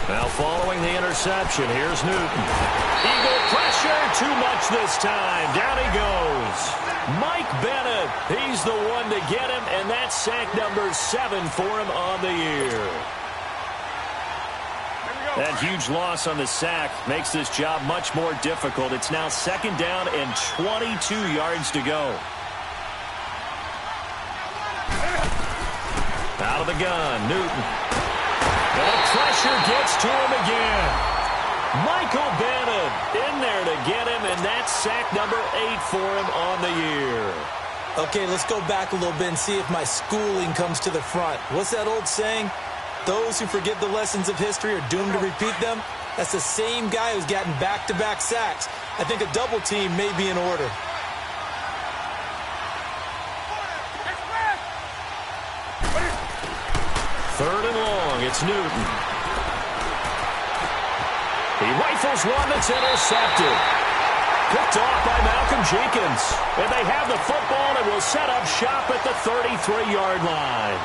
Now following the interception, here's Newton. Eagle pressure, too much this time. Down he goes. Mike Bennett, he's the one to get him, and that's sack number 7 for him on the year. That huge loss on the sack makes this job much more difficult. It's now 2nd down and 22 yards to go. Out of the gun, Newton. The pressure gets to him again. Michael Bennett in there to get him, and that's sack number 8 for him on the year. Okay, let's go back a little bit and see if my schooling comes to the front. What's that old saying? Those who forget the lessons of history are doomed to repeat them. That's the same guy who's gotten back-to-back sacks. I think a double team may be in order. Third and long, it's Newton. He rifles one that's intercepted. Picked off by Malcolm Jenkins. And they have the football and will set up shop at the 33-yard line.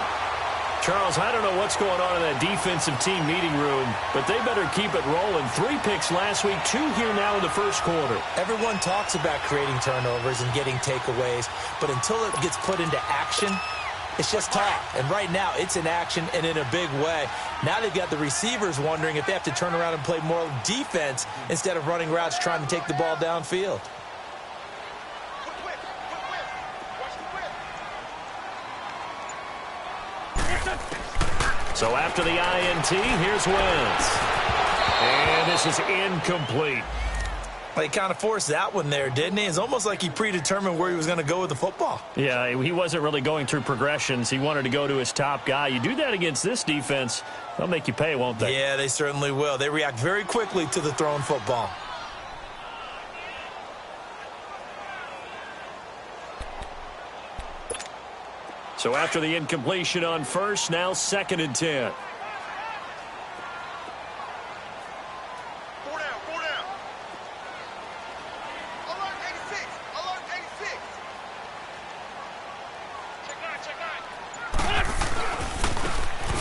Charles, I don't know what's going on in that defensive team meeting room, but they better keep it rolling. 3 picks last week, 2 here now in the first quarter. Everyone talks about creating turnovers and getting takeaways, but until it gets put into action, it's just talk. And right now, it's in action and in a big way. Now they've got the receivers wondering if they have to turn around and play more defense instead of running routes trying to take the ball downfield. So after the INT, here's Wentz. And this is incomplete. Well, he kind of forced that one there, didn't he? It's almost like he predetermined where he was going to go with the football. Yeah, he wasn't really going through progressions. He wanted to go to his top guy. You do that against this defense, they'll make you pay, won't they? Yeah, they certainly will. They react very quickly to the thrown football. So after the incompletion on first, now 2nd and 10.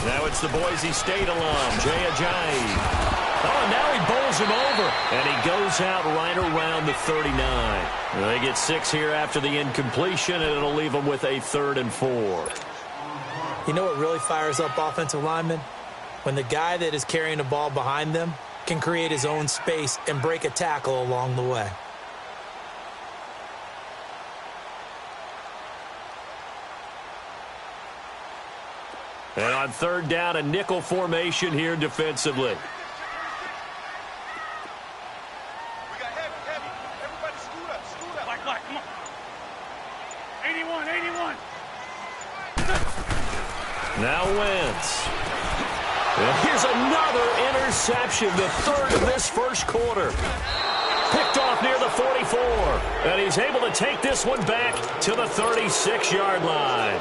Now it's the Boise State alum, Jay Ajayi. Oh, and now he bowls him over, and he goes out right around the 39. They get 6 here after the incompletion, and it'll leave them with a 3rd and 4. You know what really fires up offensive linemen? When the guy that is carrying the ball behind them can create his own space and break a tackle along the way. And on 3rd down, a nickel formation here defensively. Now Wentz. And here's another interception, the 3rd of this first quarter. Picked off near the 44. And he's able to take this one back to the 36-yard line.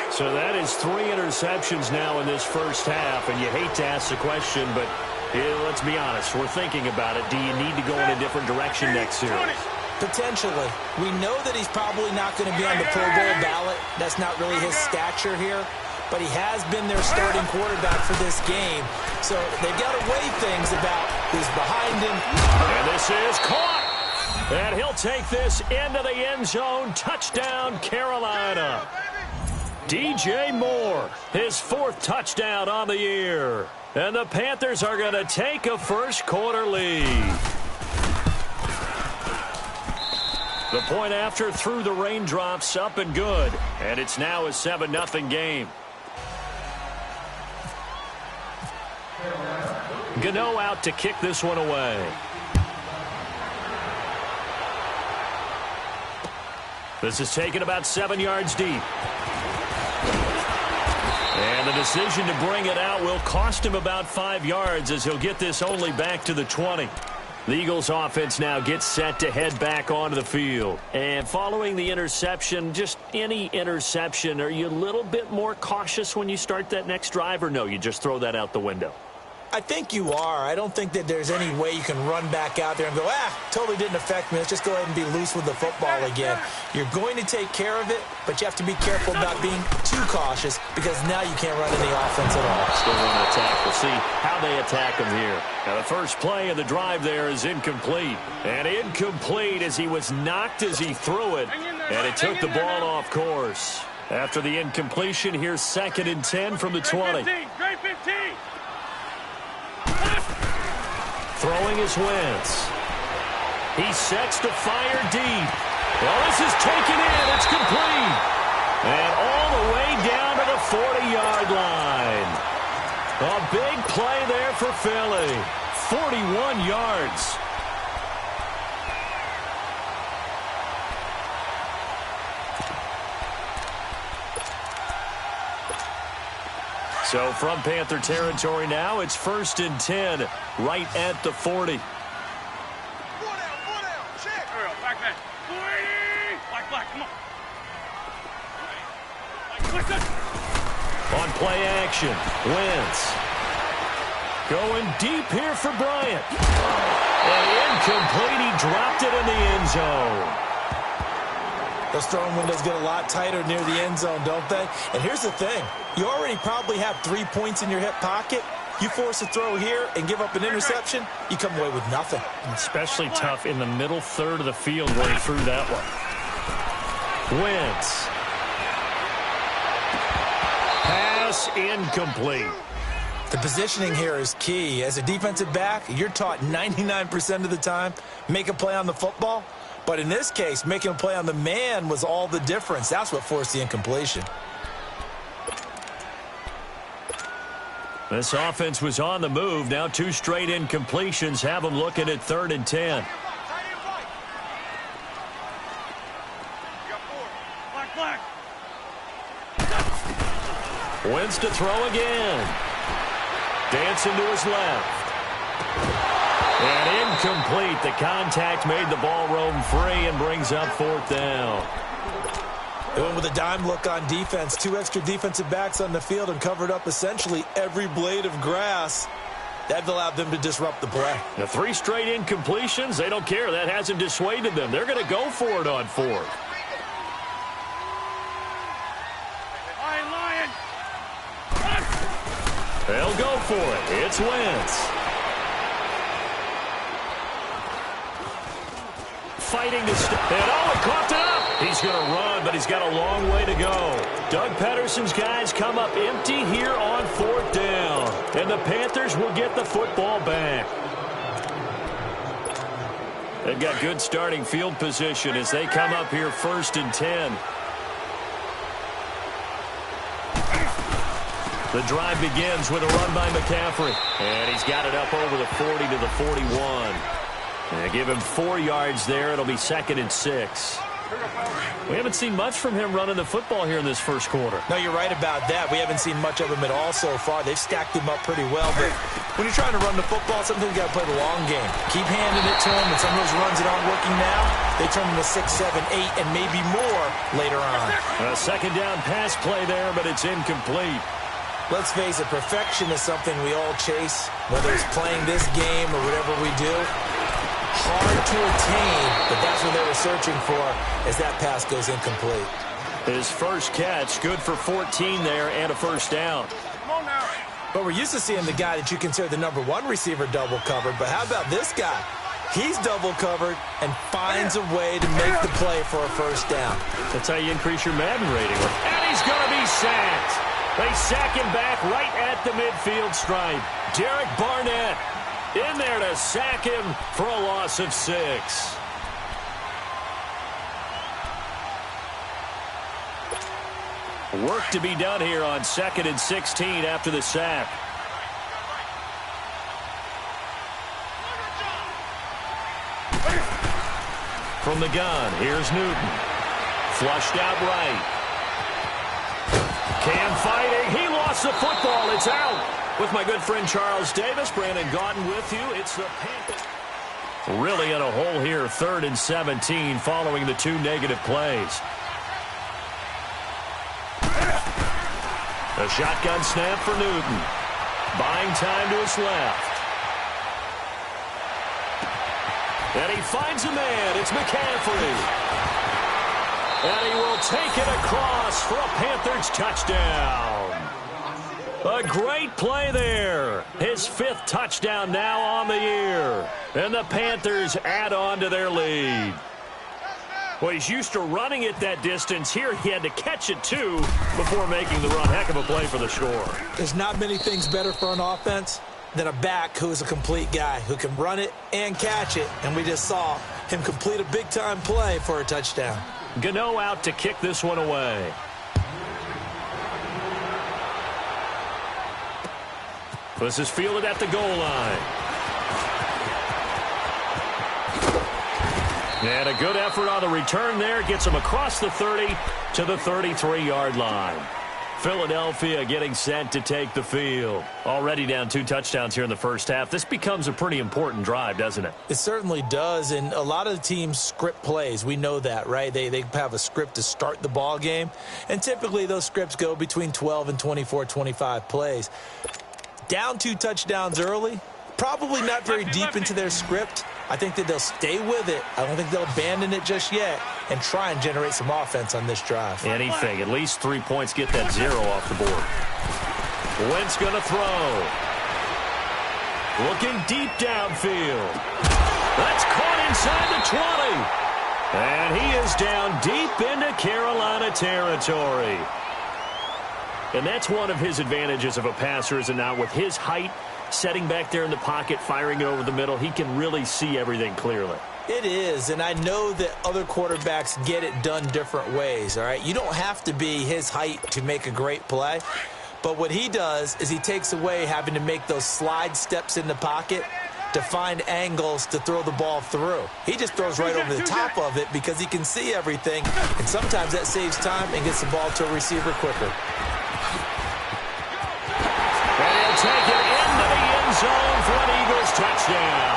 So that is 3 interceptions now in this first half. And you hate to ask the question, but let's be honest. We're thinking about it. Do you need to go in a different direction next series? Potentially. We know that he's probably not going to be on the Pro Bowl ballot. That's not really his stature here. But he has been their starting quarterback for this game. So they've got to weigh things about who's behind him. And this is caught. And he'll take this into the end zone. Touchdown, Carolina. DJ Moore, his 4th touchdown on the year. And the Panthers are going to take a first quarter lead. The point after through the raindrops, up and good. And it's now a 7-0 game. Gano out to kick this one away. This is taken about 7 yards deep. And the decision to bring it out will cost him about 5 yards as he'll get this only back to the 20. The Eagles offense now gets set to head back onto the field. And following the interception, just any interception, are you a little bit more cautious when you start that next drive, or no, you just throw that out the window? I think you are. I don't think that there's any way you can run back out there and go, totally didn't affect me. Let's just go ahead and be loose with the football again. You're going to take care of it, but you have to be careful about being too cautious because now you can't run any offense at all. Still want to attack. We'll see how they attack him here. Now, the first play of the drive there is incomplete. And incomplete as he was knocked as he threw it. And it took the ball off course. After the incompletion, here's 2nd and 10 from the 20. Great 15. Throwing is Wentz. He sets to fire deep. Well, this is taken in. It's complete. And all the way down to the 40-yard line. A big play there for Philly. 41 yards. So from Panther territory now, it's 1st and 10, right at the 40. Check. Back. 40. Black, come on. On play action, Wentz. Going deep here for Bryant. And incomplete, he dropped it in the end zone. Those throwing windows get a lot tighter near the end zone, don't they? And here's the thing. You already probably have 3 points in your hip pocket. You force a throw here and give up an interception, you come away with nothing. Especially tough in the middle third of the field where he threw that one. Wentz. Pass incomplete. The positioning here is key. As a defensive back, you're taught 99% of the time, make a play on the football. But in this case, making a play on the man was all the difference. That's what forced the incompletion. This offense was on the move. Now 2 straight incompletions have them looking at 3rd and 10. Black. Wentz to throw again. Dancing to his left. And incomplete. The contact made the ball roam free and brings up 4th down. They went with a dime look on defense. 2 extra defensive backs on the field and covered up essentially every blade of grass. That allowed them to disrupt the play. The 3 straight incompletions, they don't care. That hasn't dissuaded them. They're going to go for it on 4th. Lion. They'll go for it. It's Wentz. Fighting to stop. And it coughed it up. He's going to run, but he's got a long way to go. Doug Pederson's guys come up empty here on 4th down. And the Panthers will get the football back. They've got good starting field position as they come up here 1st and 10. The drive begins with a run by McCaffrey. And he's got it up over the 40 to the 41. And give him 4 yards there. It'll be 2nd and 6. We haven't seen much from him running the football here in this first quarter. No, you're right about that. We haven't seen much of him at all so far. They've stacked him up pretty well. But when you're trying to run the football, sometimes you got to play the long game. Keep handing it to him. And some of those runs that aren't working now, they turn into 6, 7, 8, and maybe more later on. A 2nd down pass play there, but it's incomplete. Let's face it, perfection is something we all chase, whether it's playing this game or whatever we do. Hard to attain, but that's what they were searching for as that pass goes incomplete. His first catch, good for 14 there and a 1st down. Come on now. But we're used to seeing the guy that you consider the number 1 receiver double covered, but how about this guy? He's double covered and finds a way to make the play for a 1st down. That's how you increase your Madden rating. And he's going to be sacked. They sack him back right at the midfield stripe. Derek Barnett in there to sack him for a loss of 6. Work to be done here on 2nd and 16 after the sack. From the gun, here's Newton. Flushed out right. Cam fighting. He lost the football. It's out. With my good friend Charles Davis, Brandon Gaudin with you. It's the Panthers. Really in a hole here, 3rd and 17 following the 2 negative plays. A shotgun snap for Newton. Buying time to his left. And he finds a man. It's McCaffrey. And he will take it across for a Panthers touchdown. A great play there. His 5th touchdown now on the year. And the Panthers add on to their lead. Well, he's used to running it that distance. Here he had to catch it, too, before making the run. Heck of a play for the score. There's not many things better for an offense than a back who is a complete guy who can run it and catch it. And we just saw him complete a big-time play for a touchdown. Gano out to kick this one away. This is fielded at the goal line. And a good effort on the return there. Gets him across the 30 to the 33-yard line. Philadelphia getting set to take the field. Already down 2 touchdowns here in the first half. This becomes a pretty important drive, doesn't it? It certainly does, and a lot of the teams script plays. We know that, right? They have a script to start the ball game, and typically those scripts go between 12 and 24, 25 plays. Down 2 touchdowns early, probably not very deep into their script. I think that they'll stay with it. I don't think they'll abandon it just yet and try and generate some offense on this drive. Anything. At least 3 points. Get that 0 off the board. Wentz going to throw. Looking deep downfield. That's caught inside the 20. And he is down deep into Carolina territory. And that's one of his advantages of a passer, is it not? With his height, setting back there in the pocket, firing it over the middle, he can really see everything clearly. It is, and I know that other quarterbacks get it done different ways, all right? You don't have to be his height to make a great play, but what he does is he takes away having to make those slide steps in the pocket to find angles to throw the ball through. He just throws right over the top of it because he can see everything, and sometimes that saves time and gets the ball to a receiver quicker. And he'll take it into the end zone for an Eagles touchdown.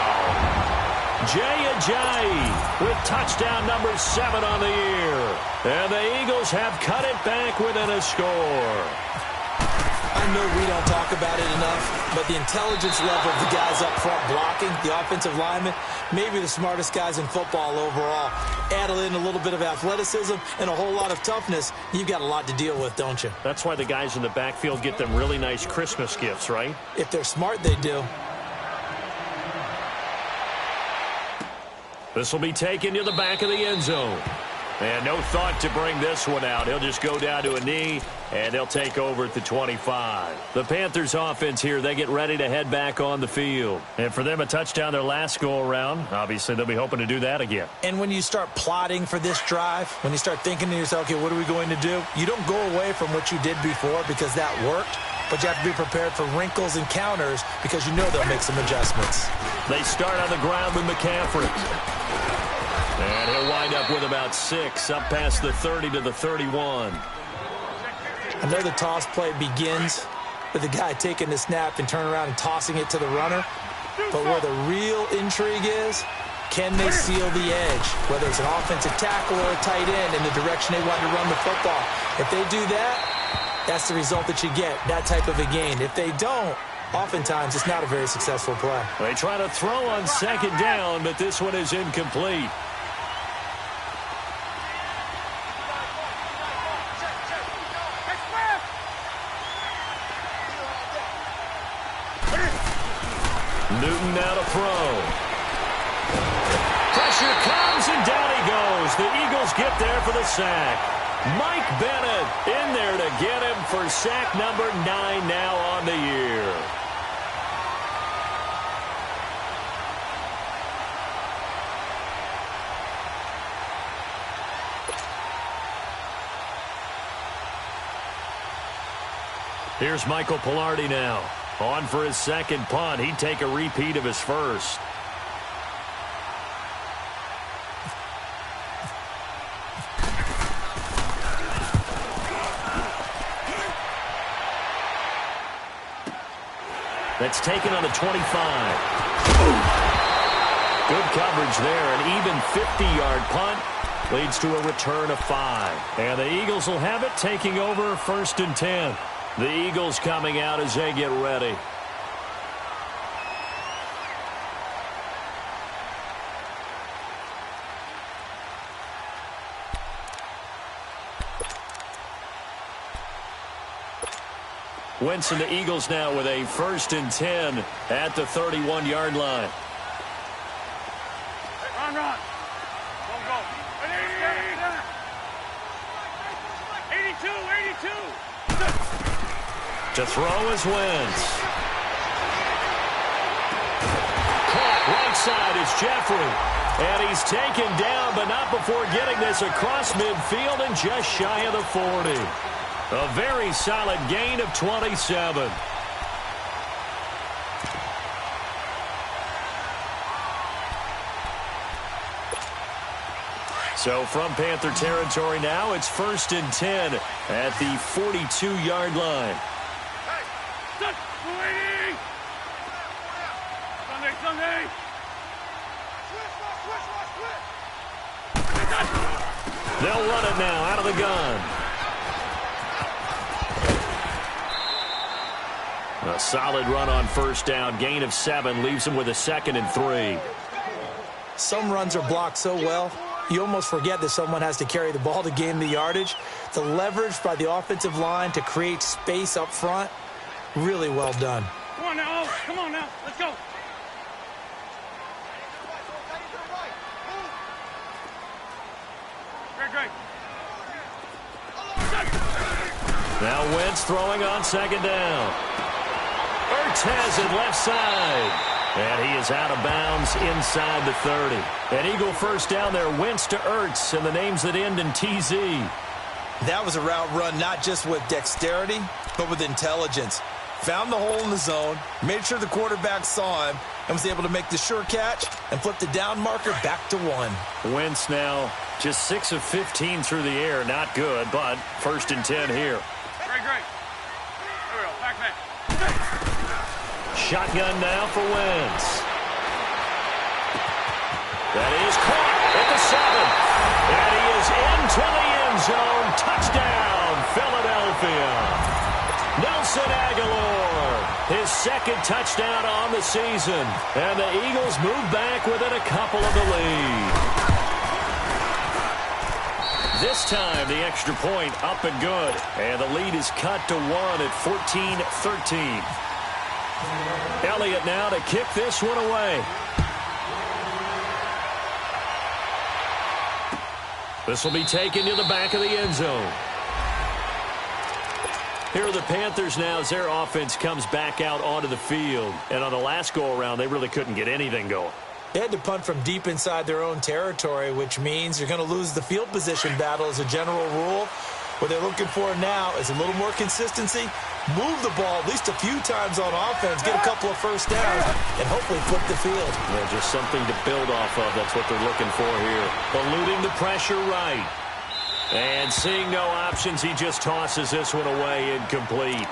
Jay Ajayi with touchdown number 7 on the year. And the Eagles have cut it back within a score. I know we don't talk about it enough, but the intelligence level of the guys up front blocking, the offensive linemen, maybe the smartest guys in football overall. Add in a little bit of athleticism and a whole lot of toughness, you've got a lot to deal with, don't you? That's why the guys in the backfield get them really nice Christmas gifts, right? If they're smart, they do. This will be taken to the back of the end zone. And no thought to bring this one out. He'll just go down to a knee, and they'll take over at the 25. The Panthers offense here, they get ready to head back on the field. And for them, a touchdown their last go-around. Obviously, they'll be hoping to do that again. And when you start plotting for this drive, when you start thinking to yourself, okay, what are we going to do? You don't go away from what you did before because that worked, but you have to be prepared for wrinkles and counters because you know they'll make some adjustments. They start on the ground with McCaffrey. And he'll wind up with about 6, up past the 30 to the 31. I know the toss play begins with the guy taking the snap and turning around and tossing it to the runner. But where the real intrigue is, can they seal the edge? Whether it's an offensive tackle or a tight end in the direction they want to run the football. If they do that, that's the result that you get, that type of a gain. If they don't, oftentimes it's not a very successful play. They try to throw on second down, but this one is incomplete. Newton now to throw. Pressure comes, and down he goes. The Eagles get there for the sack. Mike Bennett in there to get him for sack number 9 now on the year. Here's Michael Pilardi now. On for his second punt. He'd take a repeat of his first. That's taken on the 25. Good coverage there. An even 50-yard punt leads to a return of 5. And the Eagles will have it, taking over 1st and 10. The Eagles coming out as they get ready. Wentz and the Eagles now with a 1st and 10 at the 31-yard line. Run. Go. 82. To throw is Wentz. Caught right side is Jeffrey. And he's taken down, but not before getting this across midfield and just shy of the 40. A very solid gain of 27. So from Panther territory now, it's 1st and 10 at the 42-yard line. Hey, Sunday. They'll run it now out of the gun. A solid run on 1st down. Gain of 7 leaves him with a 2nd and 3. Some runs are blocked so well, you almost forget that someone has to carry the ball to gain the yardage. The leverage by the offensive line to create space up front, really well done. Come on now. Let's go. Great. Now Wentz throwing on 2nd down. Ertz has it left side. And he is out of bounds inside the 30. An Eagle 1st down there. Wentz to Ertz, and the names that end in TZ. That was a route run not just with dexterity, but with intelligence. Found the hole in the zone, made sure the quarterback saw him, and was able to make the sure catch and flip the down marker back to 1. Wentz now just 6 of 15 through the air. Not good, but 1st and 10 here. Great. Here we go. Back man. Shotgun now for Wentz. That is caught at the 7. And he is into the end zone. Touchdown, Philadelphia. Nelson Aguilar, his 2nd touchdown on the season. And the Eagles move back within a couple of the lead. This time, the extra point up and good. And the lead is cut to 1 at 14-13. Elliott now to kick this one away. This will be taken to the back of the end zone. Here are the Panthers now as their offense comes back out onto the field. And on the last go-around, they really couldn't get anything going. They had to punt from deep inside their own territory, which means you're going to lose the field position battle as a general rule. What they're looking for now is a little more consistency, move the ball at least a few times on offense, get a couple of 1st downs, and hopefully flip the field. Yeah, just something to build off of. That's what they're looking for here. Eluding the pressure right. And seeing no options, he just tosses this one away incomplete.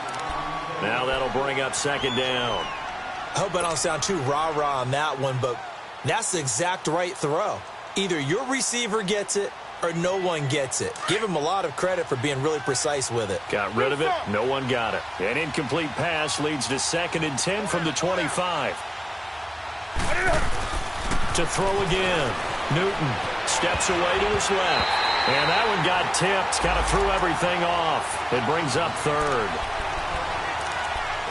Now that'll bring up 2nd down. I hope I don't sound too rah-rah on that one, but that's the exact right throw. Either your receiver gets it or no one gets it. Give him a lot of credit for being really precise with it. Got rid of it. No one got it. An incomplete pass leads to 2nd and 10 from the 25. To throw again. Newton steps away to his left. And that one got tipped. Kind of threw everything off. It brings up 3rd.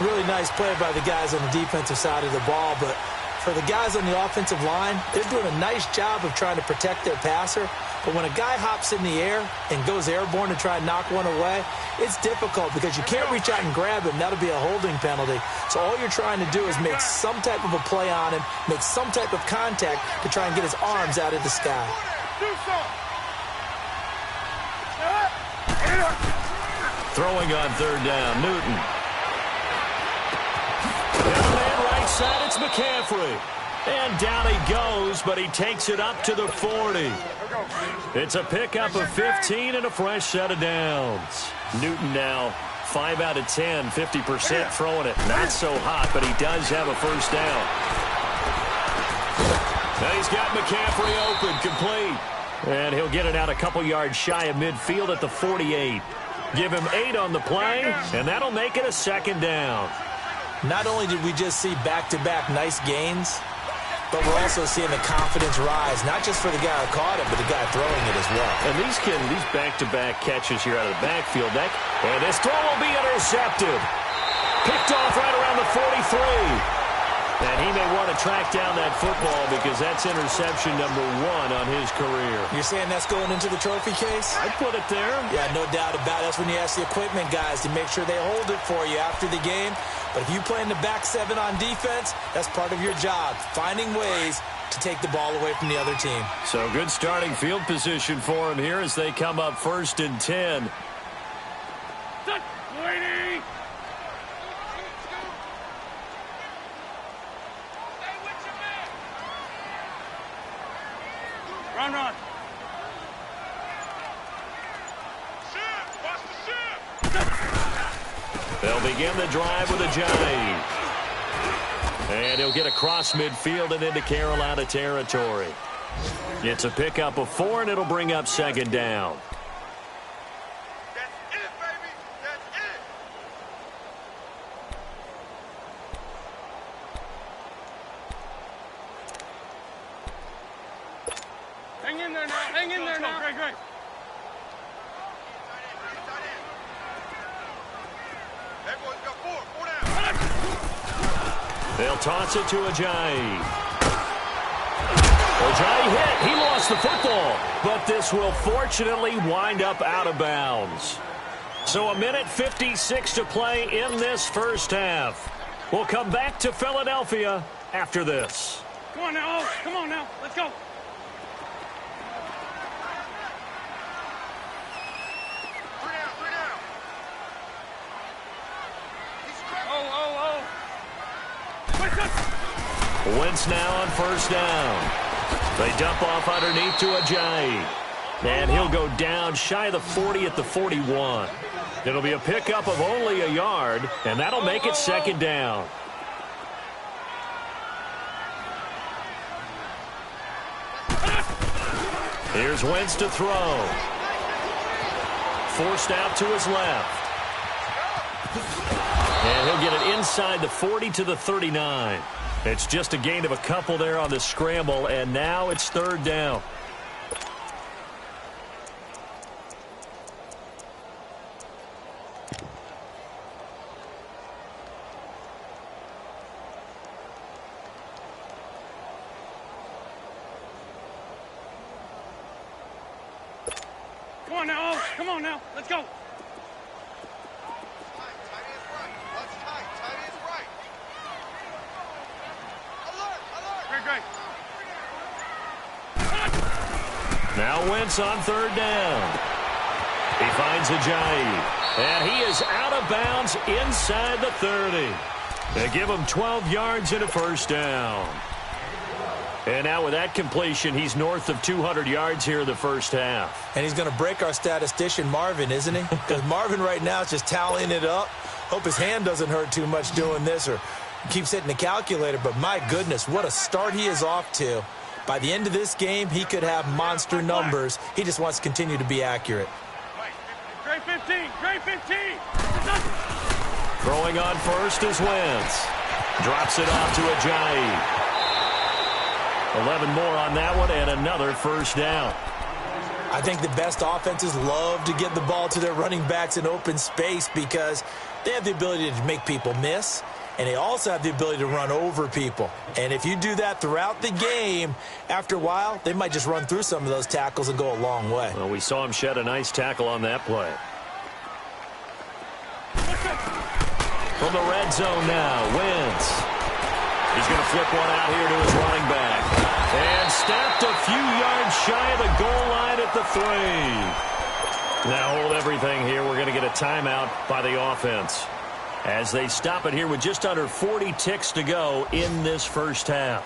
Really nice play by the guys on the defensive side of the ball, but for the guys on the offensive line, they're doing a nice job of trying to protect their passer. But when a guy hops in the air and goes airborne to try and knock one away, it's difficult because you can't reach out and grab him. That'll be a holding penalty. So all you're trying to do is make some type of a play on him, make some type of contact to try and get his arms out of the sky. Throwing on 3rd down, Newton. Down man right side, it's McCaffrey. And down he goes, but he takes it up to the 40. It's a pickup of 15 and a fresh set of downs. Newton now 5 out of 10, 50% throwing it. Not so hot, but he does have a 1st down. Now he's got McCaffrey open, complete. And he'll get it out a couple yards shy of midfield at the 48. Give him 8 on the play, and that'll make it a 2nd down. Not only did we just see back-to-back nice gains, But we're also seeing the confidence rise, not just for the guy who caught it, but the guy throwing it as well. And these back-to-back catches here out of the backfield, and this throw will be intercepted. Picked off right around the 43. And he may want to track down that football because that's interception number 1 on his career. You're saying that's going into the trophy case? I'd put it there. Yeah, no doubt about it. That's when you ask the equipment guys to make sure they hold it for you after the game. But if you play in the back 7 on defense, that's part of your job, finding ways to take the ball away from the other team. So good starting field position for him here as they come up 1st and 10. Waiting. Run. Shift. Watch the shift. They'll begin the drive with a jive. And he'll get across midfield and into Carolina territory. It's a pickup of 4, and it'll bring up 2nd down. That's it, baby. That's it. Hang in there now. Hang in there now. Great. That boy's got 4 down. They'll toss it to Ajayi. Ajayi hit. He lost the football. But this will fortunately wind up out of bounds. So 1:56 to play in this first half. We'll come back to Philadelphia after this. Come on now. Come on now. Let's go. Wentz now on 1st down. They dump off underneath to Ajayi. And he'll go down shy of the 40 at the 41. It'll be a pickup of only a yard, and that'll make it 2nd down. Here's Wentz to throw. Forced out to his left. And he'll get it inside the 40 to the 39. It's just a gain of a couple there on the scramble, and now it's 3rd down. Come on now. Let's go. Great. Now Wentz on 3rd down. He finds Ajayi. And he is out of bounds inside the 30. They give him 12 yards and a 1st down. And now with that completion, he's north of 200 yards here in the first half. And he's going to break our statistician, Marvin, isn't he? Because Marvin right now is just tallying it up. Hope his hand doesn't hurt too much doing this or keeps hitting the calculator. But my goodness, what a start he is off to. By the end of this game, he could have monster numbers. He just wants to continue to be accurate. Great 15. Great 15. Throwing on 1st is Wentz. Drops it off to Ajayi. 11 more on that one and another 1st down. I think the best offenses love to get the ball to their running backs in open space because they have the ability to make people miss, and they also have the ability to run over people. And if you do that throughout the game, after a while, they might just run through some of those tackles and go a long way. Well, we saw him shed a nice tackle on that play. From the red zone now, Wentz. He's going to flip one out here to his running back. And stopped a few yards shy of the goal line at the 3. Now hold everything here. We're going to get a timeout by the offense as they stop it here with just under 40 ticks to go in this first half.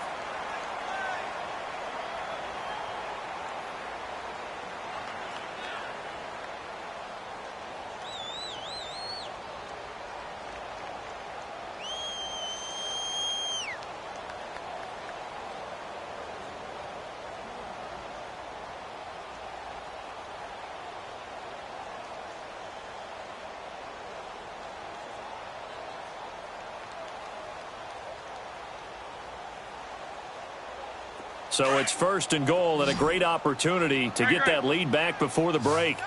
So it's 1st and goal and a great opportunity to get that lead back before the break.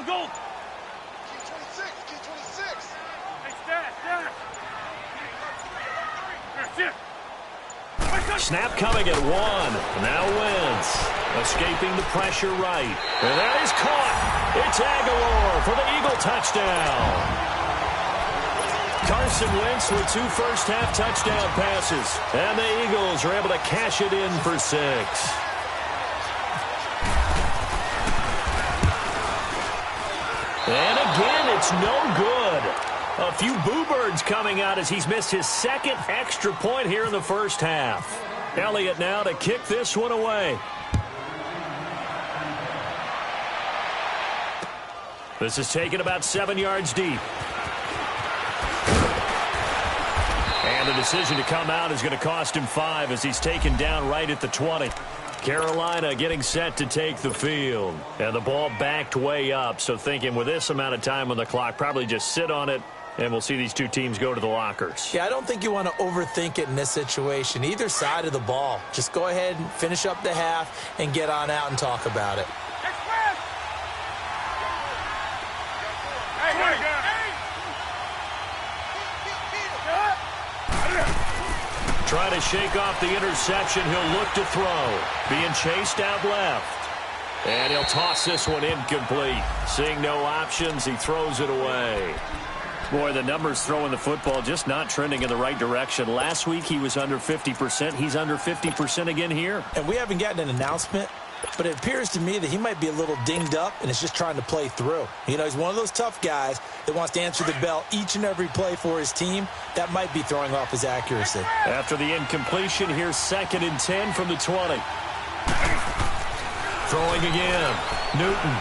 Goal. Snap coming at 1. Now Wentz escaping the pressure right. And that is caught. It's Aguilar for the Eagle touchdown. Carson Wentz with 2 first-half touchdown passes. And the Eagles are able to cash it in for 6. And again, it's no good. A few boo birds coming out as he's missed his 2nd extra point here in the first half. Elliott now to kick this one away. This is taken about 7 yards deep. And the decision to come out is going to cost him 5 as he's taken down right at the 20. Carolina getting set to take the field. And the ball backed way up, so thinking with this amount of time on the clock, probably just sit on it, and we'll see these two teams go to the lockers. Yeah, I don't think you want to overthink it in this situation. Either side of the ball. Just go ahead and finish up the half and get on out and talk about it. Trying to shake off the interception. He'll look to throw. Being chased out left. And he'll toss this one incomplete. Seeing no options, he throws it away. Boy, the numbers throwing the football just not trending in the right direction. Last week he was under 50%. He's under 50% again here. And we haven't gotten an announcement, but it appears to me that he might be a little dinged up and is just trying to play through. You know, he's one of those tough guys that wants to answer the bell each and every play for his team. That might be throwing off his accuracy. After the incompletion, here's 2nd and 10 from the 20. Throwing again. Newton.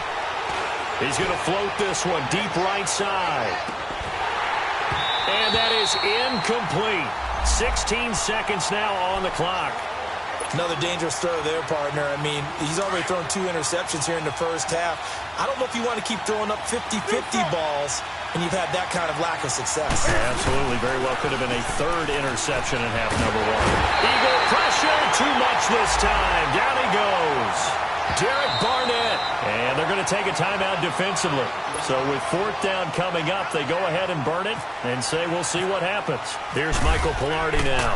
He's going to float this one deep right side. And that is incomplete. 16 seconds now on the clock. Another dangerous throw there, partner. I mean, he's already thrown 2 interceptions here in the first half. I don't know if you want to keep throwing up 50-50 balls and you've had that kind of lack of success. Absolutely. Very well could have been a 3rd interception in half number 1. Eagle pressure. Too much this time. Down he goes. Derek Barnett. And they're going to take a timeout defensively. So with 4th down coming up, they go ahead and burn it and say we'll see what happens. Here's Michael Pilardi now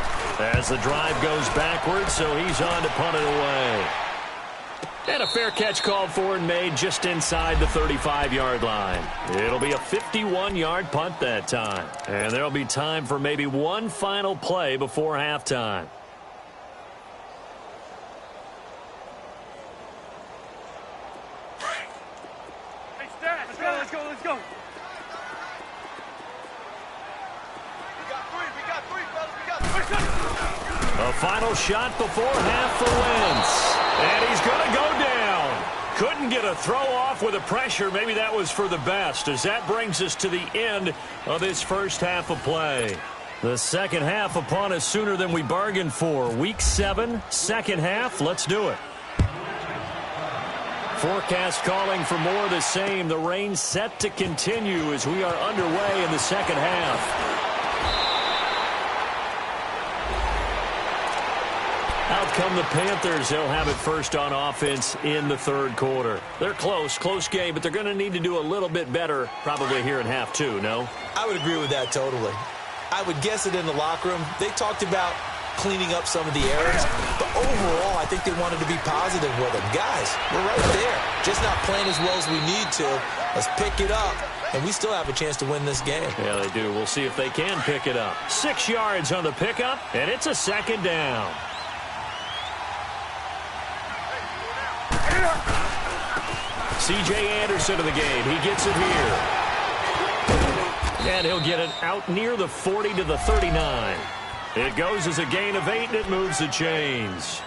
as the drive goes backwards, so he's on to punt it away. And a fair catch called for and made just inside the 35-yard line. It'll be a 51-yard punt that time. And there'll be time for maybe one final play before halftime. Let's go. A final shot before half for Wentz. And he's going to go down. Couldn't get a throw off with the pressure. Maybe that was for the best, as that brings us to the end of this first half of play. The second half upon us sooner than we bargained for. Week 7, second half. Let's do it. Forecast calling for more of the same. The rain set to continue as we are underway in the second half. Out come the Panthers. They'll have it first on offense in the third quarter. They're close game, but they're going to need to do a little bit better probably here in half 2, no? I would agree with that totally. I would guess it in the locker room. They talked about cleaning up some of the errors, but overall, I think they wanted to be positive with them. Guys, we're right there. Just not playing as well as we need to. Let's pick it up, and we still have a chance to win this game. Yeah, they do. We'll see if they can pick it up. 6 yards on the pickup, and it's a second down. C.J. Anderson of the game. He gets it here. And he'll get it out near the 40 to the 39. It goes as a gain of 8, and it moves the chains.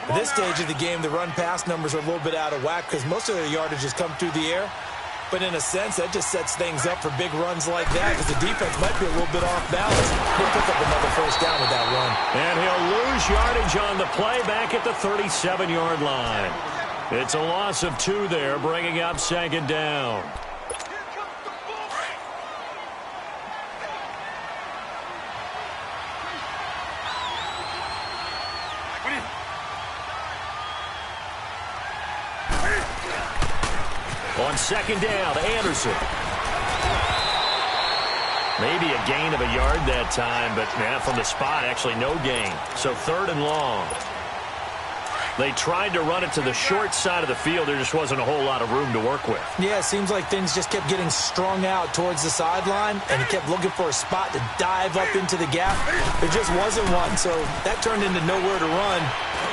At this stage of the game, the run-pass numbers are a little bit out of whack because most of their yardage has come through the air. But in a sense, that just sets things up for big runs like that because the defense might be a little bit off balance. He'll pick up another first down with that run. And he'll lose yardage on the play back at the 37-yard line. It's a loss of 2 there, bringing up second down. On second down, Anderson. Maybe a gain of a yard that time, but from the spot, actually no gain. So third and long. They tried to run it to the short side of the field. There just wasn't a whole lot of room to work with. Yeah, it seems like things just kept getting strung out towards the sideline, and he kept looking for a spot to dive up into the gap. There just wasn't one, so that turned into nowhere to run,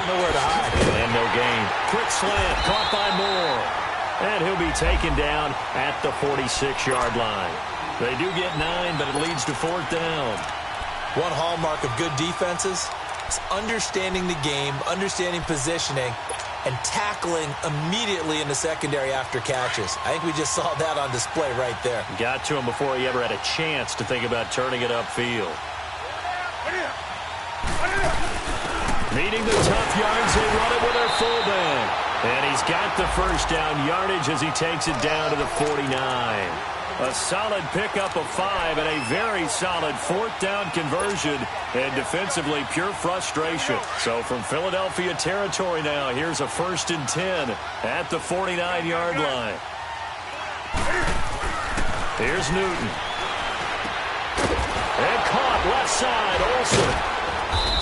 nowhere to hide. And no gain. Quick slant, caught by Moore. And he'll be taken down at the 46-yard line. They do get 9, but it leads to fourth down. One hallmark of good defenses is understanding the game, understanding positioning, and tackling immediately in the secondary after catches. I think we just saw that on display right there. Got to him before he ever had a chance to think about turning it upfield. Needing the tough yards, they run it with their fullback. And he's got the first down yardage as he takes it down to the 49. A solid pickup of 5 and a very solid fourth down conversion, and defensively pure frustration. So from Philadelphia territory now, here's a 1st and 10 at the 49-yard line. Here's Newton. And caught left side, Olsen.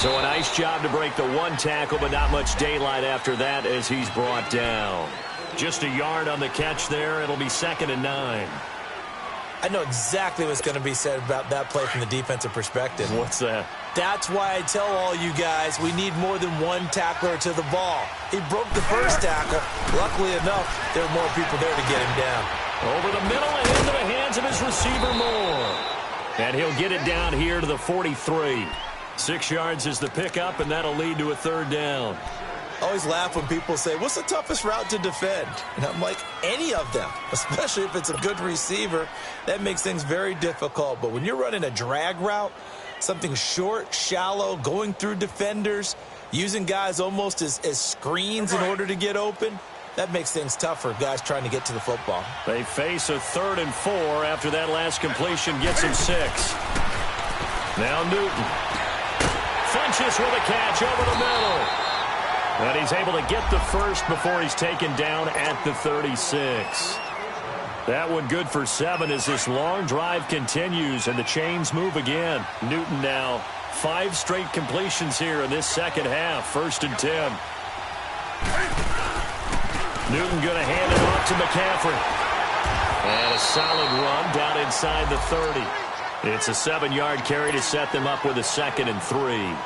So a nice job to break the one tackle, but not much daylight after that as he's brought down. Just a yard on the catch there. It'll be 2nd and 9. I know exactly what's going to be said about that play from the defensive perspective. What's that? That's why I tell all you guys we need more than one tackler to the ball. He broke the first tackle. Luckily enough, there were more people there to get him down. Over the middle and into the hands of his receiver, Moore. And he'll get it down here to the 43. 6 yards is the pickup, and that'll lead to a 3rd down. I always laugh when people say, what's the toughest route to defend? And I'm like, any of them, especially if it's a good receiver. That makes things very difficult. But when you're running a drag route, something short, shallow, going through defenders, using guys almost as screens in order to get open, that makes things tough for guys trying to get to the football. They face a 3rd and 4 after that last completion gets him 6. Now Newton. Funches with a catch over the middle. And he's able to get the first before he's taken down at the 36. That one good for 7 as this long drive continues and the chains move again. Newton now 5 straight completions here in this second half. 1st and 10. Newton going to hand it off to McCaffrey. And a solid run down inside the 30. It's a 7-yard carry to set them up with a 2nd and 3.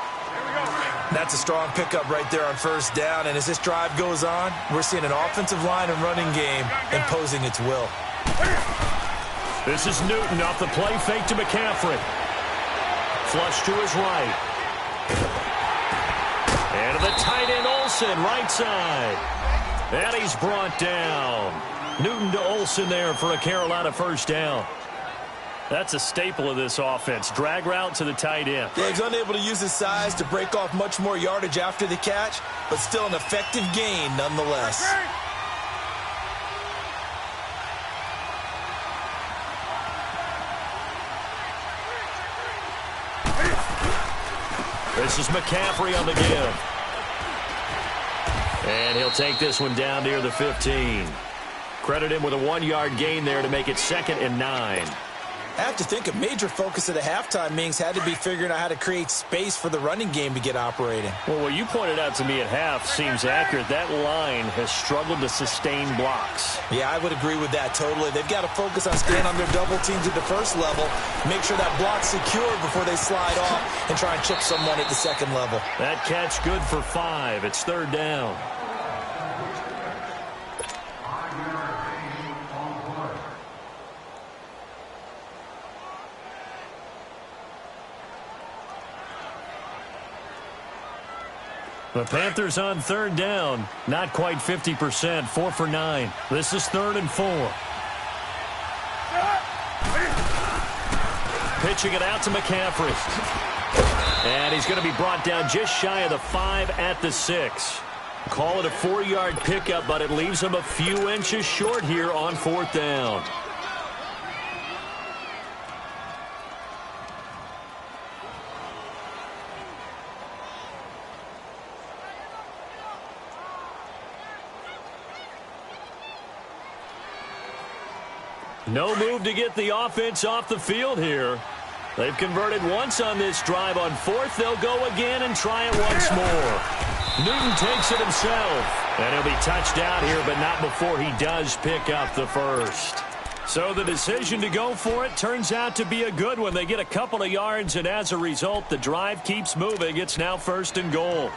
That's a strong pickup right there on 1st down. And as this drive goes on, we're seeing an offensive line and running game imposing its will. This is Newton off the play fake to McCaffrey. Flush to his right. And to the tight end Olsen, right side. And he's brought down. Newton to Olsen there for a Carolina 1st down. That's a staple of this offense. Drag route to the tight end. Yeah, he's unable to use his size to break off much more yardage after the catch, but still an effective gain nonetheless. This is McCaffrey on the give. And he'll take this one down near the 15. Credit him with a 1-yard gain there to make it 2nd and 9. I have to think a major focus of the halftime meetings had to be figuring out how to create space for the running game to get operating. Well, what you pointed out to me at half seems accurate. That line has struggled to sustain blocks. Yeah, I would agree with that totally. They've got to focus on staying on their double teams at the first level, make sure that block's secure before they slide off and try and chip someone at the second level. That catch good for 5. It's 3rd down. The Panthers on 3rd down. Not quite 50%. 4 for 9. This is 3rd and 4. Pitching it out to McCaffrey. And he's going to be brought down just shy of the 5 at the 6. Call it a 4-yard pickup, but it leaves him a few inches short here on 4th down. No move to get the offense off the field here. They've converted once on this drive. On fourth, they'll go again and try it once more. Newton takes it himself. And he'll be touched out here, but not before he does pick up the first. So the decision to go for it turns out to be a good one. They get a couple of yards, and as a result, the drive keeps moving. It's now 1st and goal.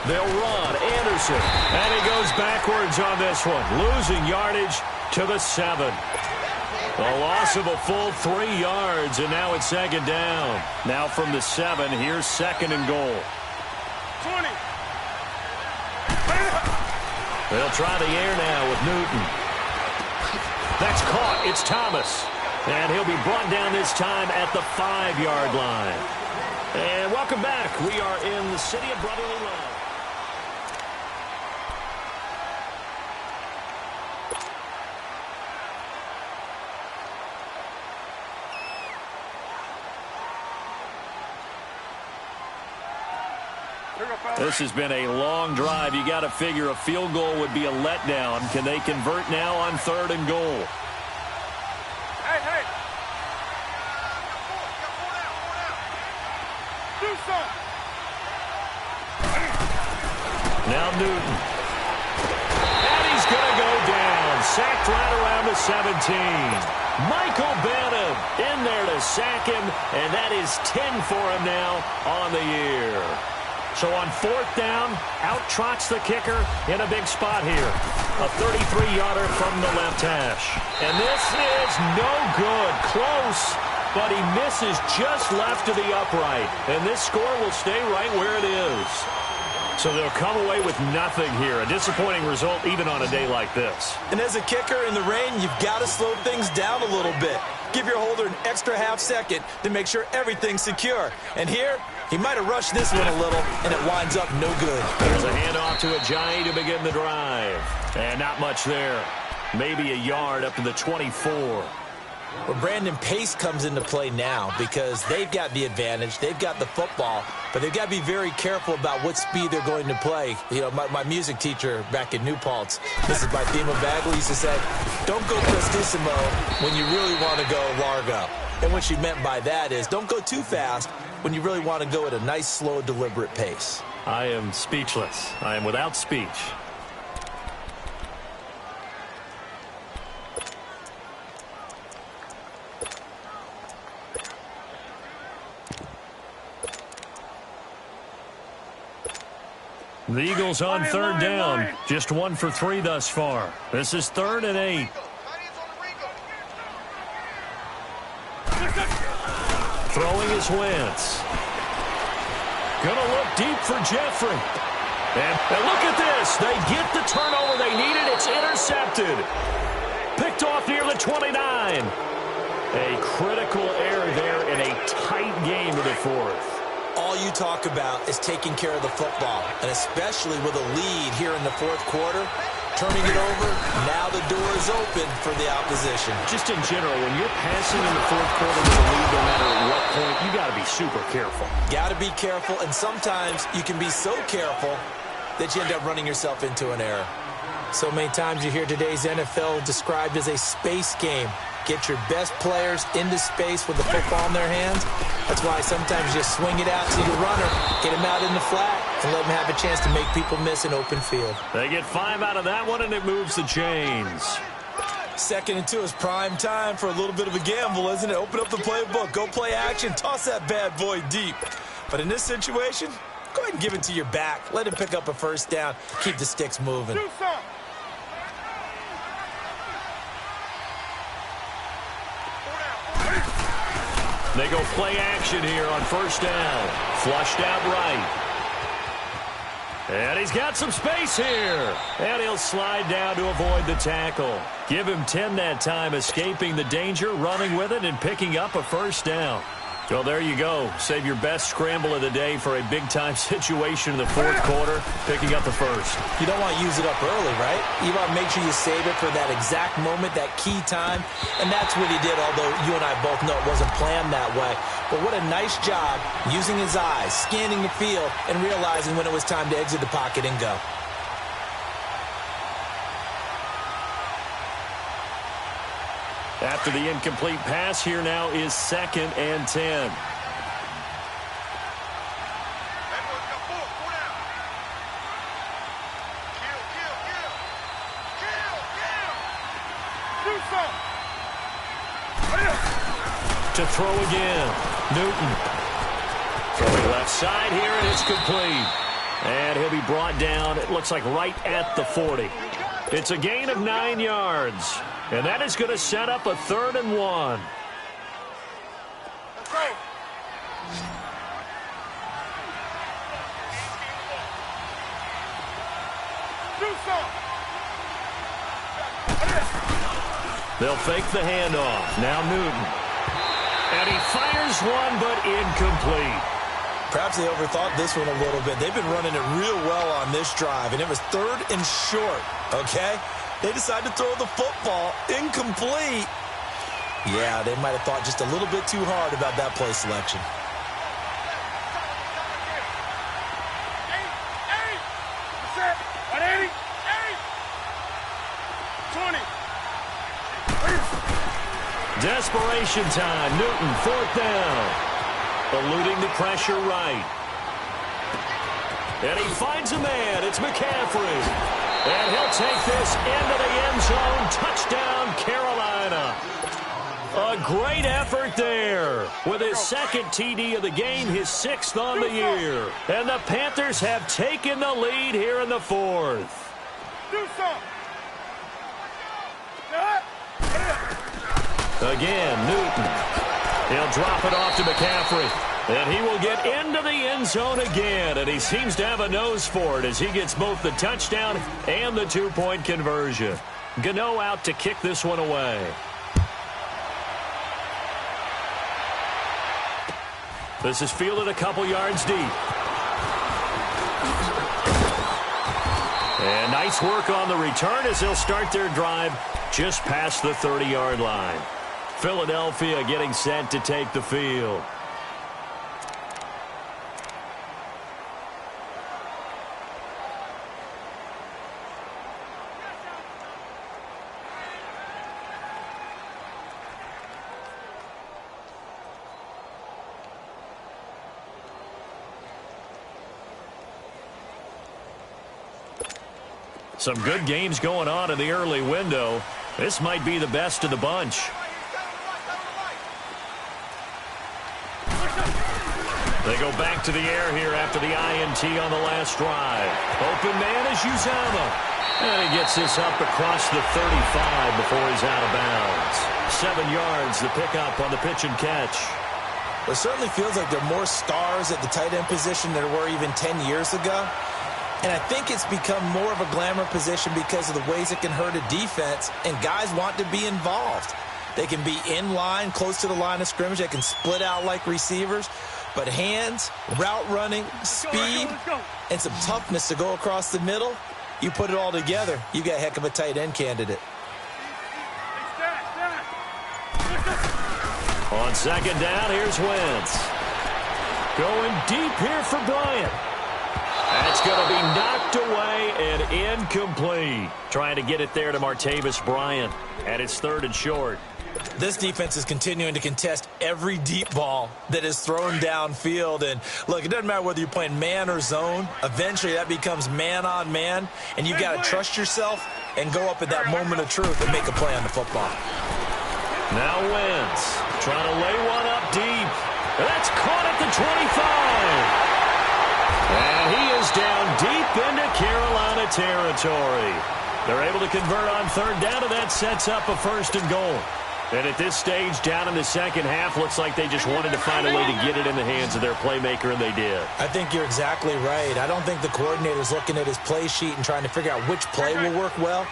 They'll run. Anderson. And he goes backwards on this one. Losing yardage to the 7. A loss of a full 3 yards, and now it's 2nd down. Now from the 7, here's 2nd and goal. 20. They'll try the air now with Newton. That's caught. It's Thomas. And he'll be brought down this time at the 5-yard line. And welcome back. We are in the city of brotherly love. This has been a long drive. You got to figure a field goal would be a letdown. Can they convert now on 3rd and goal? Hey. Do something. Now Newton. And he's going to go down. Sacked right around the 17. Michael Bannon in there to sack him, and that is 10 for him now on the year. So on 4th down, out trots the kicker in a big spot here. A 33-yarder from the left hash. And this is no good. Close, but he misses just left to the upright. And this score will stay right where it is. So they'll come away with nothing here. A disappointing result even on a day like this. And as a kicker in the rain, you've got to slow things down a little bit. Give your holder an extra half-second to make sure everything's secure. And here, he might have rushed this one a little, and it winds up no good. There's a handoff to Ajayi to begin the drive. And not much there. Maybe a yard up to the 24. Well, Brandon, pace comes into play now because they've got the advantage. They've got the football, but they've got to be very careful about what speed they're going to play. You know, my music teacher back in New Paltz, this is by Thema Bagley, used to say, don't go prestissimo when you really want to go largo. And what she meant by that is don't go too fast when you really want to go at a nice, slow, deliberate pace. I am speechless. I am without speech. The Eagles on 3rd down. Just 1 for 3 thus far. This is 3rd and 8. Throwing is Wentz. Gonna look deep for Jeffrey. And look at this. They get the turnover they needed. It's intercepted. Picked off near the 29. A critical error there in a tight game of the 4th. All you talk about is taking care of the football, and especially with a lead here in the 4th quarter, turning it over, now the door is open for the opposition. Just in general, when you're passing in the 4th quarter with a lead, no matter at what point, you got to be super careful. Got to be careful, and sometimes you can be so careful that you end up running yourself into an error. So many times you hear today's NFL described as a space game. Get your best players into space with the football in their hands. That's why sometimes you just swing it out to your runner, get him out in the flat, and let him have a chance to make people miss an open field. They get 5 out of that one, and it moves the chains. 2nd and 2 is prime time for a little bit of a gamble, isn't it? Open up the playbook, go play action, toss that bad boy deep. But in this situation, go ahead and give it to your back. Let him pick up a 1st down, keep the sticks moving. Do something. They go play action here on 1st down. Flushed out right. And he's got some space here. And he'll slide down to avoid the tackle. Give him 10 that time, escaping the danger, running with it, and picking up a 1st down. Well, there you go. Save your best scramble of the day for a big-time situation in the fourth quarter, picking up the first. You don't want to use it up early, right? You want to make sure you save it for that exact moment, that key time, and that's what he did, although you and I both know it wasn't planned that way. But what a nice job using his eyes, scanning the field, and realizing when it was time to exit the pocket and go. After the incomplete pass, here now is 2nd and 10. To throw again, Newton. Throwing left side here, and it's complete. And he'll be brought down, it looks like right at the 40. It's a gain of 9 yards. And that is going to set up a 3rd and 1. They'll fake the handoff. Now Newton. And he fires one, but incomplete. Perhaps they overthought this one a little bit. They've been running it real well on this drive, and it was 3rd and short, okay? They decided to throw the football incomplete. Yeah, they might have thought just a little bit too hard about that play selection. Desperation time. Newton, 4th down. Eluding the pressure right. And he finds a man. It's McCaffrey. And he'll take this into the end zone. Touchdown, Carolina. A great effort there. With his 2nd TD of the game, his 6th on the year. And the Panthers have taken the lead here in the 4th. Again, Newton. He'll drop it off to McCaffrey. And he will get into the end zone again. And he seems to have a nose for it as he gets both the touchdown and the 2-point conversion. Gano out to kick this one away. This is fielded a couple yards deep. And nice work on the return as they'll start their drive just past the 30-yard line. Philadelphia getting set to take the field. Some good games going on in the early window. This might be the best of the bunch. They go back to the air here after the INT on the last drive. Open man is Uzama. And he gets this up across the 35 before he's out of bounds. 7 yards, the pickup on the pitch and catch. It certainly feels like there are more stars at the tight end position than there were even 10 years ago. And I think it's become more of a glamour position because of the ways it can hurt a defense, and guys want to be involved. They can be in line, close to the line of scrimmage. They can split out like receivers. But hands, route running, speed, and some toughness to go across the middle, you put it all together, you got a heck of a tight end candidate. On 2nd down, here's Wentz. Going deep here for Bryant. That's going to be knocked away and incomplete. Trying to get it there to Martavis Bryant. And it's 3rd and short. This defense is continuing to contest every deep ball that is thrown downfield. And, look, it doesn't matter whether you're playing man or zone. Eventually that becomes man on man. And you've got to trust yourself and go up at that moment of truth and make a play on the football. Now Wentz trying to lay one up deep. That's caught at the 25. And he is down deep into Carolina territory. They're able to convert on 3rd down, and that sets up a 1st and goal. And at this stage, down in the second half, looks like they just wanted to find a way to get it in the hands of their playmaker, and they did. I think you're exactly right. I don't think the coordinator's looking at his play sheet and trying to figure out which play will work well.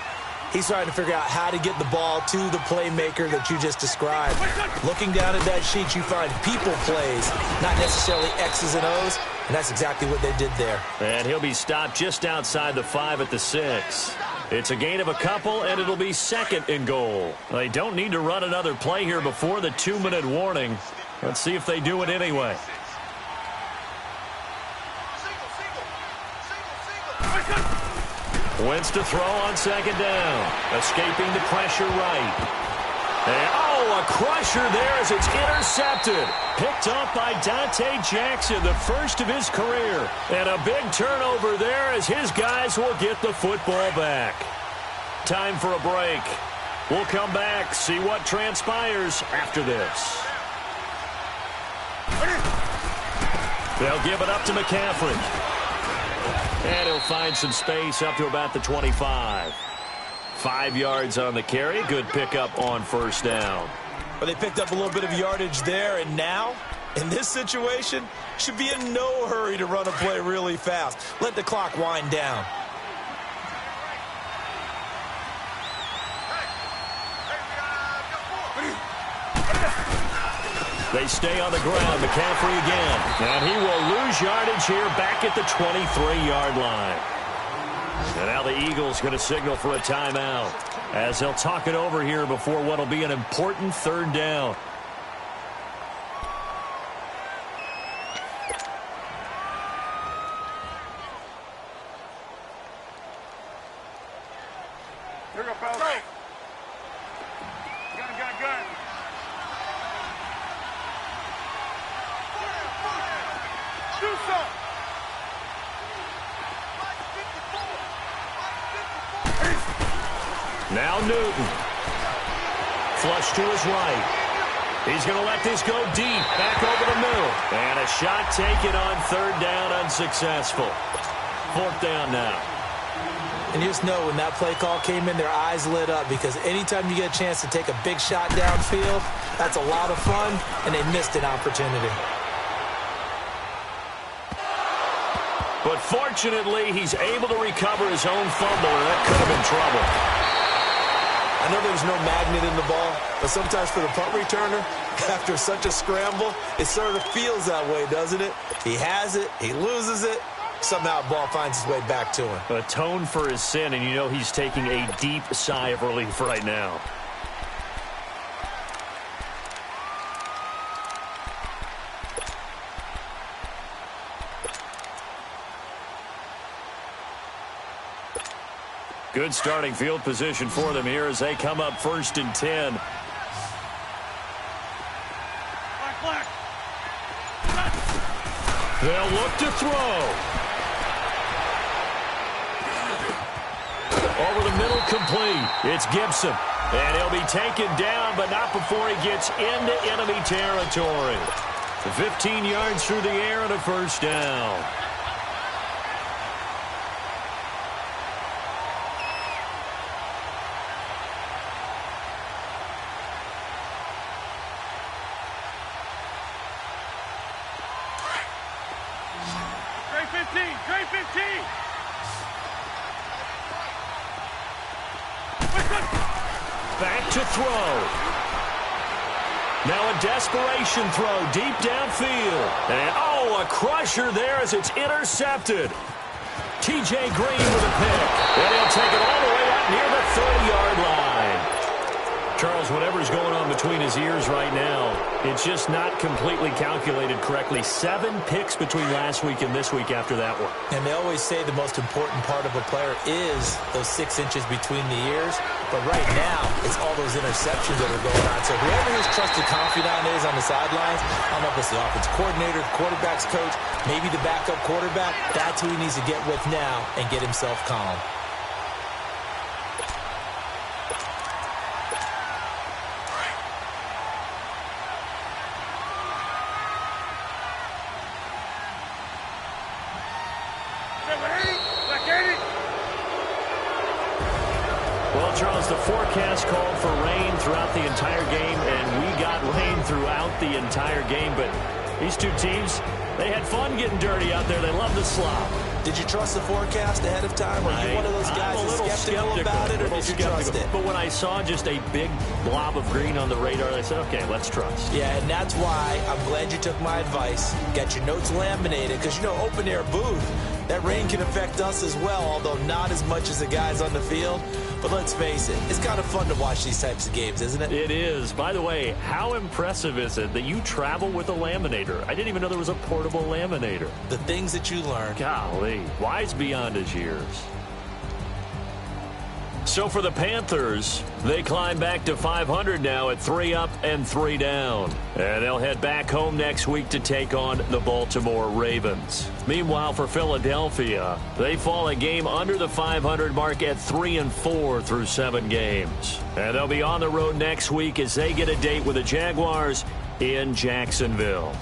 He's trying to figure out how to get the ball to the playmaker that you just described. Looking down at that sheet, you find people plays, not necessarily X's and O's, and that's exactly what they did there. And he'll be stopped just outside the 5 at the 6. It's a gain of a couple, and it'll be 2nd and goal. They don't need to run another play here before the 2-minute warning. Let's see if they do it anyway. Wentz to throw on 2nd down. Escaping the pressure right. And, a crusher there as it's intercepted. Picked up by Dante Jackson, the first of his career. And a big turnover there as his guys will get the football back. Time for a break. We'll come back, see what transpires after this. They'll give it up to McCaffrey. And he'll find some space up to about the 25. 5 yards on the carry. Good pickup on 1st down. Well, they picked up a little bit of yardage there, and now, in this situation, should be in no hurry to run a play really fast. Let the clock wind down. They stay on the ground. McCaffrey again. And he will lose yardage here back at the 23-yard line. And now the Eagles going to signal for a timeout as they'll talk it over here before what will be an important 3rd down. Here we go, fellas. Gun. Do something. Now Newton. Flush to his right. He's going to let this go deep. Back over the middle. And a shot taken on 3rd down, unsuccessful. 4th down now. And you just know when that play call came in, their eyes lit up because anytime you get a chance to take a big shot downfield, that's a lot of fun, and they missed an opportunity. But fortunately, he's able to recover his own fumble, and that could have been trouble. I know there's no magnet in the ball, but sometimes for the punt returner, after such a scramble, it sort of feels that way, doesn't it? He has it, he loses it, somehow the ball finds its way back to him. Atone for his sin, and you know he's taking a deep sigh of relief right now. Good starting field position for them here as they come up 1st and 10. Black. They'll look to throw. Over the middle, complete. It's Gibson. And he'll be taken down, but not before he gets into enemy territory. 15 yards through the air and a 1st down. Trey 15. Back to throw. Now a desperation throw deep downfield. And, a crusher there as it's intercepted. T.J. Green with a pick. And he'll take it all the way up near the 30-yard line. Charles, whatever's going on between his ears right now, it's just not completely calculated correctly. 7 picks between last week and this week after that one. And they always say the most important part of a player is those 6 inches between the ears. But right now, it's all those interceptions that are going on. So whoever his trusted confidant is on the sidelines, I don't know if it's the offense coordinator, the quarterback's coach, maybe the backup quarterback, that's who he needs to get with now and get himself calm. Well, Charles, the forecast called for rain throughout the entire game, and we got rain throughout the entire game, but These two teams, they had fun getting dirty out there. They love the slop. Did you trust the forecast ahead of time? Or are you one of those guys that's skeptical about it, or did you trust it? But when I saw just a big blob of green on the radar, I said, okay, let's trust. Yeah, and that's why I'm glad you took my advice. Got your notes laminated, because, you know, open-air booth, that rain can affect us as well, although not as much as the guys on the field. But let's face it, it's kind of fun to watch these types of games, isn't it? It is. By the way, how impressive is it that you travel with a laminator? I didn't even know there was a portable laminator. The things that you learn. Golly, wise beyond his years. So for the Panthers, they climb back to 500 now at 3 up and 3 down. And they'll head back home next week to take on the Baltimore Ravens. Meanwhile, for Philadelphia, they fall a game under the 500 mark at 3-4 through 7 games. And they'll be on the road next week as they get a date with the Jaguars in Jacksonville.